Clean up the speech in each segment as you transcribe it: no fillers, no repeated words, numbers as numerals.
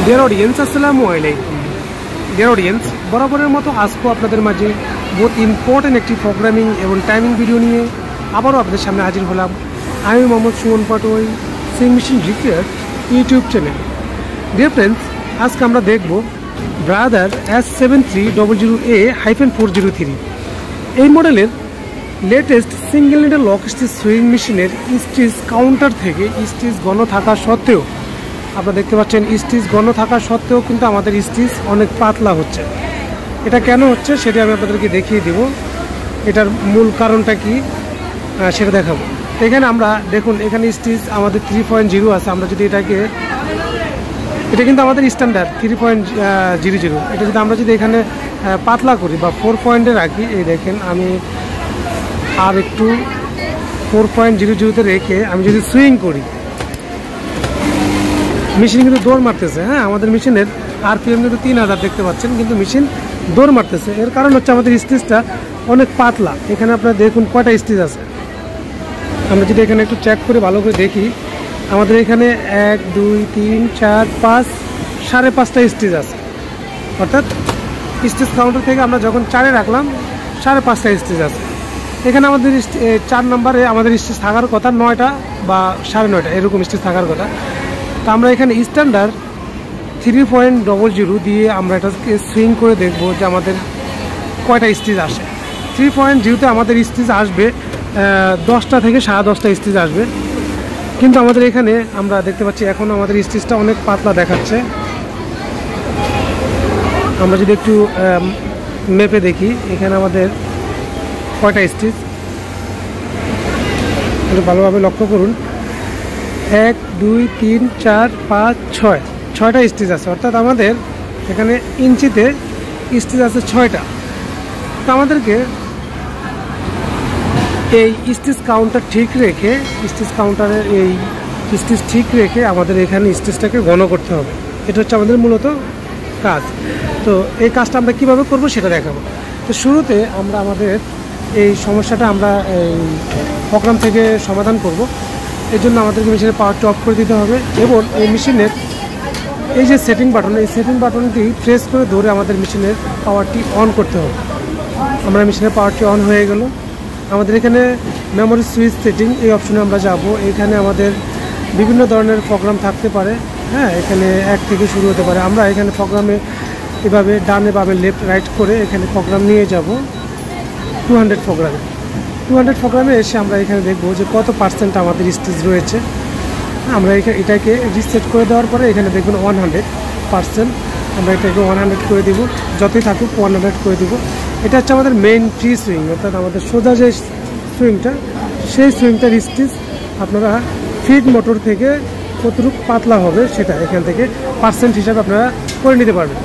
Dear audience, আসসালামু আলাইকুম। Dear audience, বরাবরের মতো আজকে আপনাদের মাঝে বহুত ইম্পর্টেন্ট একটি প্রোগ্রামিং এবং টাইমিং ভিডিও নিয়ে আবারও আপনাদের সামনে হাজির হলাম। আমি Mohammad Suman Patwari, sewing machine repair YouTube channel. Dear friends, আজকে আমরা দেখব ব্রাদার S7300A-403 এই মডেলের latest single needle lock stitch sewing মেশিনের স্টিচ কাউন্টার থেকে স্টিচ ঘন থাকা সত্ত্বেও, আপনারা দেখতে পাচ্ছেন স্টিচ ঘন থাকা সত্ত্বেও কিন্তু আমাদের স্টিচ অনেক পাতলা হচ্ছে। এটা কেন হচ্ছে সেটা আমি আপনাদেরকে দেখিয়ে দেব। এটার মূল কারণটা কি সেটা দেখাবো। এখানে আমরা দেখুন, এখানে স্টিচ আমাদের 3.0 আছে। আমরা যদি এটা কিন্তু আমাদের স্ট্যান্ডার্ড 3.00। এটা যদি আমরা যদি এখানে পাতলা করি বা 4 পয়েন্টে রাখি, এই দেখেন আমি আর একটু 4.00-তে রেখে আমি যদি সুইং করি, মেশিন কিন্তু দৌড় মারতেছে। হ্যাঁ, আমাদের মেশিনের আরপিএম কিন্তু 3000 দেখতে পাচ্ছেন, কিন্তু মেশিন দৌড় মারতেছে। এর কারণ হচ্ছে আমাদের স্টিচটা অনেক পাতলা। এখানে আপনারা দেখুন কয়টা স্টিচ আছে। আমরা যদি এখানে একটু চেক করে ভালো করে দেখি, আমাদের এখানে 1 2 3 4 5 5.5টা স্টিচ আছে। অর্থাৎ স্টিচ কাউন্টার থেকে আমরা যখন 4-এ রাখলাম, 5.5টা স্টিচ আছে। এখানে আমাদের 4 নম্বরে আমাদের স্টিচ থাকার কথা 9টা বা 9.5টা এরকম স্টিচ থাকার কথা। তো আমরা এখানে স্ট্যান্ডার্ড 3.00 দিয়ে আমরা এটাকে সুইং করে দেখব যে আমাদের কয়টা স্টিচ আসে। 3.0-তে আমাদের স্টিচ আসবে 10টা থেকে 10.5টা স্টিচ আসবে। কিন্তু আমাদের এখানে আমরা দেখতে পাচ্ছি এখন আমাদের স্টিচটা অনেক পাতলা দেখাচ্ছে। আমরা যদি একটু মেপে দেখি, এখানে আমাদের কয়টা স্টিচ একটু ভালোভাবে লক্ষ্য করুন। 1 2 3 4 5 6টা স্টিচ আছে। অর্থাৎ আমাদের এখানে ইঞ্চিতে স্টিচ আছে 6টা। তো আমাদেরকে এই স্টিচ কাউন্টার ঠিক রেখে, স্টিচ কাউন্টারের এই স্টিচ ঠিক রেখে আমাদের এখানে স্টিচটাকে ঘন করতে হবে। এটা হচ্ছে আমাদের মূলত কাজ। তো এই কাজটা আমরা কীভাবে করব সেটা দেখাবো। তো শুরুতে আমরা আমাদের এই সমস্যাটা আমরা এই প্রোগ্রাম থেকে সমাধান করব। এর জন্য আমাদেরকে মেশিনের পাওয়ারটি অফ করে দিতে হবে এবং এই মেশিনের এই যে সেটিং বাটন, এই সেটিং বাটনটি প্রেস করে ধরে আমাদের মেশিনের পাওয়ারটি অন করতে হবে। আমরা মেশিনের পাওয়ারটি অন হয়ে গেল। আমাদের এখানে মেমোরি সুইচ সেটিং, এই অপশনে আমরা যাব। এখানে আমাদের বিভিন্ন ধরনের প্রোগ্রাম থাকতে পারে। হ্যাঁ, এখানে 1 থেকে শুরু হতে পারে। আমরা এখানে প্রোগ্রামে এভাবে ডানে বামে লেফট রাইট করে এখানে প্রোগ্রাম নিয়ে যাব 200 প্রোগ্রামে। 200 প্রোগ্রামে এসে আমরা এখানে দেখব যে কত % আমাদের স্টিচ রয়েছে। আমরা এটাকে রিসেট করে দেওয়ার পরে এখানে দেখবেন 100%। আমরা এটাকে 100 করে দিব। যতই থাকুক 100 করে দিব। এটা হচ্ছে আমাদের মেইন ফ্রি সুইং, অর্থাৎ আমাদের সোজা যে সুইংটা, সেই সুইংটার স্টিচ আপনারা ফিড মোটর থেকে কতটুকু পাতলা হবে সেটা এখান থেকে % হিসাবে আপনারা করে নিতে পারবেন।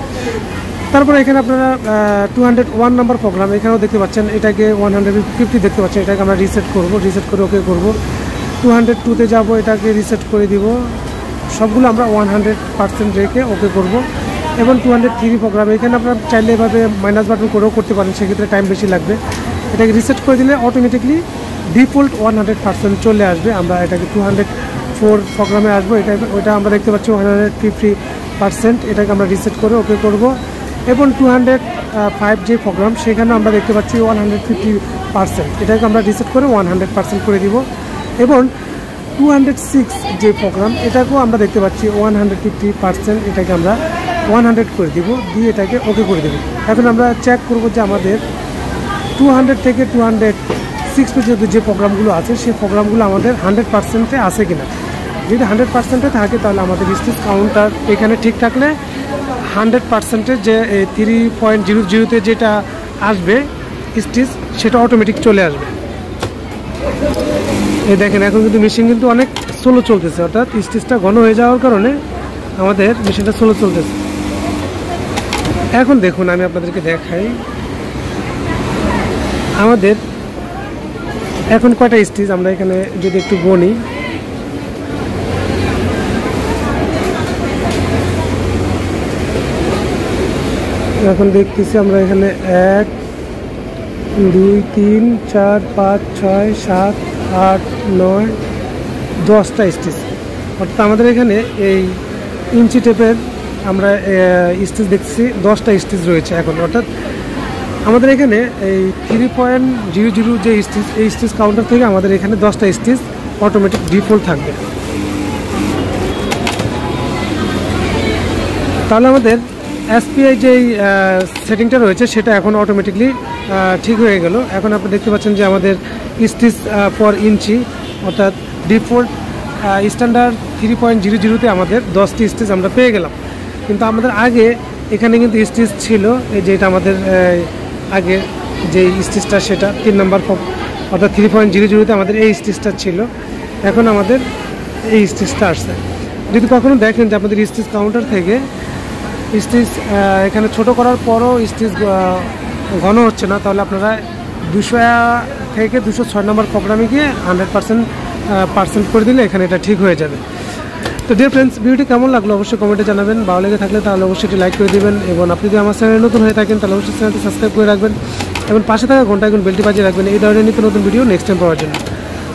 তারপরে এখানে আপনারা 201 নম্বর প্রোগ্রাম এখানেও দেখতে পাচ্ছেন, এটাকে 150 দেখতে পাচ্ছেন। এটাকে আমরা রিসেট করব, রিসেট করে ওকে করব। 202-তে যাব, এটাকে রিসেট করে দিব। সবগুলো আমরা 100% রেখে ওকে করব। এবং 203 প্রোগ্রাম এখানে আপনারা চাইলে এভাবে মাইনাস বাটন করেও করতে পারেন, সেক্ষেত্রে টাইম বেশি লাগবে। এটাকে রিসেট করে দিলে অটোমেটিকলি ডিফল্ট 100% চলে আসবে। আমরা এটাকে 204 প্রোগ্রামে আসবো। ওইটা আমরা দেখতে পাচ্ছি 150%। এটাকে আমরা রিসেট করে ওকে করব। এবং 205 যে প্রোগ্রাম, সেখানে আমরা দেখতে পাচ্ছি 150%। এটাকে আমরা রিসেট করে 100% করে দিব। এবং 206 যে প্রোগ্রাম, এটাকেও আমরা দেখতে পাচ্ছি 150%। এটাকে আমরা 100 করে দিব, দিয়ে এটাকে ওকে করে দেব। এখন আমরা চেক করব যে আমাদের 200 থেকে 206 পর্যন্ত যে প্রোগ্রামগুলো আছে, সেই প্রোগ্রামগুলো আমাদের 100%-এ আছে কিনা। যদি 100%-এ থাকে তাহলে আমাদের স্টিচ কাউন্টার এখানে ঠিক থাকলে 100%-এর যে 3.00-তে যেটা আসবে স্টিচ, সেটা অটোমেটিক চলে আসবে। এই দেখেন, এখন কিন্তু মেশিন কিন্তু অনেক স্লো চলতেছে। অর্থাৎ স্টিচটা ঘন হয়ে যাওয়ার কারণে আমাদের মেশিনটা স্লো চলতেছে। এখন দেখুন, আমি আপনাদেরকে দেখাই আমাদের এখন কয়টা স্টিচ। আমরা এখানে যদি একটু গণি, এখন দেখতেছি আমরা এখানে 1 2 3 4 5 6 7 8 9 10টা স্টিচ। অর্থাৎ আমাদের এখানে এই ইঞ্চি টেপের আমরা স্টিচ দেখছি 10টা স্টিচ রয়েছে এখন, অর্থাৎ আমাদের এখানে এই 3.00 যে স্টিচ, এই স্টিচ কাউন্টার থেকে আমাদের এখানে 10টা স্টিচ অটোমেটিক ডিফল্ট থাকবে। তাহলে আমাদের এসপিআই যেই সেটিংটা রয়েছে সেটা এখন অটোমেটিকলি ঠিক হয়ে গেল। এখন আপনি দেখতে পাচ্ছেন যে আমাদের স্টিচ পর ইঞ্চি অর্থাৎ ডিফল্ট স্ট্যান্ডার্ড 3.00-তে আমাদের 10টি স্টিচ আমরা পেয়ে গেলাম। কিন্তু আমাদের আগে এখানে কিন্তু স্টিচ ছিল, এই যেটা আমাদের আগে যে স্টিচটা সেটা 3 নম্বর অর্থাৎ 3.00-তে আমাদের এই স্টিচটা ছিল, এখন আমাদের এই স্টিচটা আসছে। যদি কখনো দেখেন যে আপনাদের স্টিচ কাউন্টার থেকে স্টিচ এখানে ছোট করার পরও স্টিচ ঘন হচ্ছে না, তাহলে আপনারা 200 থেকে 206 নম্বর প্রোগ্রামে গিয়ে 100% করে দিলে এখানে এটা ঠিক হয়ে যাবে। তো ডিয়ার ফ্রেন্ডস, ভিডিওটি কেমন লাগলো অবশ্যই কমেন্টে জানাবেন। ভালো লেগে থাকলে তাহলে অবশ্যই এটি লাইক করে দেবেন, এবং আপনি যদি আমার চ্যানেলে নতুন হয়ে থাকেন তাহলে অবশ্যই চ্যানেলটি সাবস্ক্রাইব করে রাখবেন, এবং পাশে থাকা ঘন্টা এখন বেলটি বাজিয়ে রাখবেন এই ধরনের নিত্য নতুন ভিডিও নেক্সট টাইম পাওয়ার জন্য।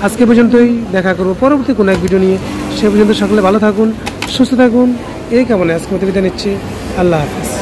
আজকে পর্যন্তই, দেখা করবো পরবর্তী কোনো এক ভিডিও নিয়ে। সে পর্যন্ত সকলে ভালো থাকুন, সুস্থ থাকুন, এই কামনায় আজকে মতো বিদায় নিচ্ছি। আল্লাহ হাফিজ।